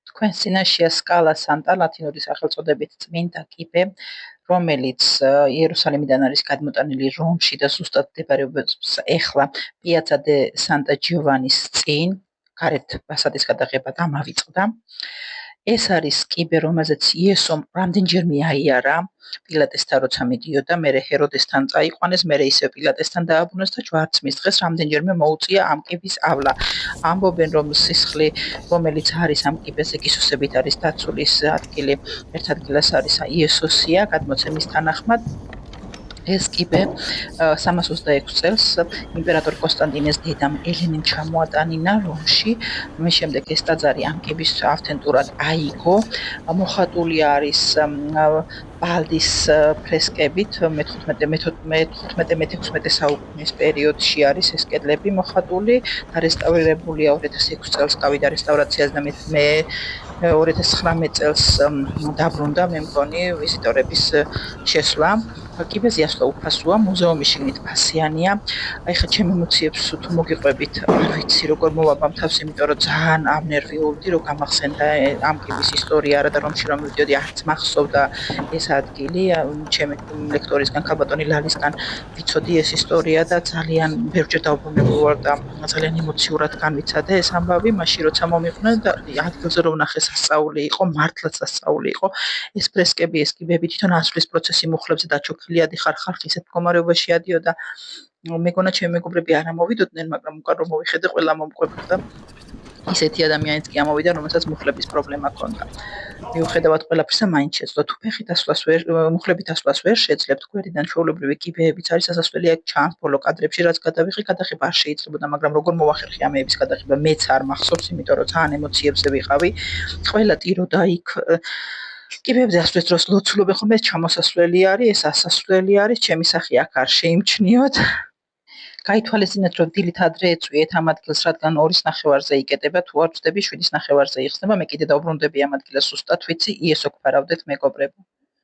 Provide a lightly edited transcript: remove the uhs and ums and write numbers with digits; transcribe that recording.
თქვენს წინაშეა სკალა სანტა ლათინური სახელწოდებით წმინდა კიბე, რომელიც იერუსალიმიდან არის გადმოტანილი რომში და ზუსტად მდებარეობს ეხლა პიაცა დე სანტა ჯიოვანის წინ, გარეთ ფასადის გადაღება დამავიწყდა. ეს არის კიბე, რომელზეც იესომ რამდენჯერმე აიარა პილატესთან, როცა მიდიოდა, მერე ჰეროდესთან წაიყვანეს, მერე ისევ პილატესთან დააბრუნეს და ჯვარცმის დღეს რამდენჯერმე მოუწია ამ კიბის ავლა. ამბობენ, რომ სისხლი, რომელიც არის ამ კიბეზე, გისოსებით არის დაცული, ის ადგილი ერთ ადგილას არის იესოსია, გადმოცემის თანახმად. ეს კიბე 326 წელს იმპერატორ კონსტანტინეს დედამ ელენემ ჩამოატანინა რომში. მის შემდეგ ეს ტაძარი ამ კიბის ავთენტურად აიგო. მოხატული არის ბალდის ფრესკებით, მე-15-მე-16 საუკუნის პერიოდში არის ეს კედლები მოხატული და რესტავრირებულია 2006 წელს გავიდა რესტავრაციაზე და მე 2019 წელს დაბრუნდა, მე მგონი, ვიზიტორების შესვლა. კიბეზე ასვლა უფასოა, მუზეუმი შიგნით ფასიანია. აი ხა ჩემი ემოციებს თუ მოგიყვებით, არ ვიცი როგორ მოვაბამ თავს, იმიტომ რომ ძალიან ავნერვიულდი, რომ გამახსენდა ამ კიბის ისტორია, არა და რომში რომ მივდიოდი, არც მახსოვდა ეს ადგილი. ჩემი ლექტორისგან, ქალბატონი ლალისგან ვიცოდი ეს ისტორია და ძალიან ბევრჯერ დაუბრუნებული ვარ და ძალიან ემოციურად განვიცადე ეს ამბავი. მაშინ როცა მომიყვნენ და ადგილზე რომ ნახე, სასწაული იყო, მართლაც სასწაული იყო. ეს ფრესკები, ეს კიბები თვითონ ასვლის პროცესი მუხლებზე დაჩოქილი ადიხარ, ხალხი ისეთ მდგომარეობაში ადიოდა. მეგონა ჩემი მეგობრები არ ამოვიდოდნენ, მაგრამ უკან რომ მოვიხედე, ყველა მომყვებოდა. ისეთი ადამიანიც კი ამოვიდა, რომელსაც მუხლების პრობლემა ჰქონდა. მიუხედავად ყველაფრისა, მაინც შეძლო თუ მუხლებით ასვლას ვერ შეძლებთ, გვერდიდან ჩვეულებრივი კიბეებიც არის სასასვლელი, აქ ჩანს ბოლო კადრებში, რაც გადავიღე, გადაღება არ შეიძლებოდა, მაგრამ როგორ მოვახერხე ამეების გადაღება, მეც არ მახსოვს, იმიტომ რომ ძალიან ემოციებზე ვიყავი. ყველა ტიროდა იქ. კიბეებზე ასვლის დროს ლოცულობენ ხოლმე, ეს ჩამოსასვლელი არის, ეს ასასვლელი არის, ჩემი სახე აქ არ შეიმჩნიოთ. გაითვალისწინეთ, რომ დილით ადრე ეწვიეთ ამ ადგილს, რადგან 2:30-ზე იკეტება, თუ არ ვწდები 7:30-ზე იხსნება, მე კიდე დაუბრუნდები ამ ადგილას, ზუსტად ვიცი, იესო გვფარავდეთ მეგობრებო.